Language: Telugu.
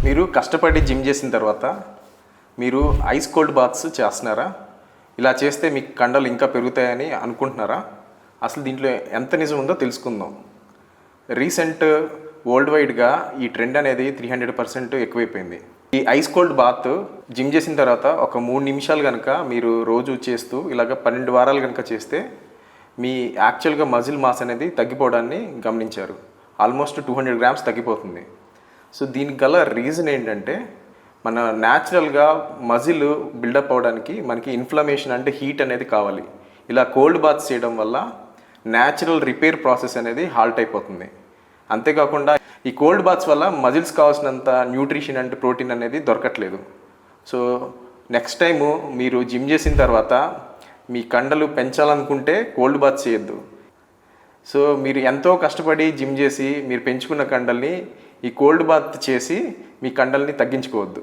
మీరు కష్టపడి జిమ్ చేసిన తర్వాత మీరు ఐస్ కోల్డ్ బాత్స్ చేస్తున్నారా? ఇలా చేస్తే మీకు కండలు ఇంకా పెరుగుతాయని అనుకుంటున్నారా? అసలు దీంట్లో ఎంత నిజం ఉందో తెలుసుకుందాం. రీసెంట్ వరల్డ్ వైడ్గా ఈ ట్రెండ్ అనేది 300% ఎక్కువైపోయింది. ఈ ఐస్ కోల్డ్ బాత్ జిమ్ చేసిన తర్వాత ఒక 3 నిమిషాలు కనుక మీరు రోజు చేస్తూ ఇలాగ 12 వారాలు కనుక చేస్తే మీ యాక్చువల్గా మజిల్ మాస్ అనేది తగ్గిపోవడాన్ని గమనించారు. ఆల్మోస్ట్ 200 గ్రామ్స్ తగ్గిపోతుంది. సో దీనికి గల రీజన్ ఏంటంటే మన న్యాచురల్గా మజిల్ బిల్డప్ అవ్వడానికి మనకి ఇన్ఫ్లమేషన్ అంటే హీట్ అనేది కావాలి. ఇలా కోల్డ్ బాత్స్ చేయడం వల్ల న్యాచురల్ రిపేర్ ప్రాసెస్ అనేది హాల్ట్ అయిపోతుంది. అంతేకాకుండా ఈ కోల్డ్ బాత్స్ వల్ల మజిల్స్ కావాల్సినంత న్యూట్రిషన్ అండ్ ప్రోటీన్ అనేది దొరకట్లేదు. సో నెక్స్ట్ టైము మీరు జిమ్ చేసిన తర్వాత మీ కండలు పెంచాలనుకుంటే కోల్డ్ బాత్ చేయొద్దు. సో మీరు ఎంతో కష్టపడి జిమ్ చేసి మీరు పెంచుకున్న కండల్ని ఈ కోల్డ్ బాత్ చేసి మీ కండల్ని తగ్గించుకోవద్దు.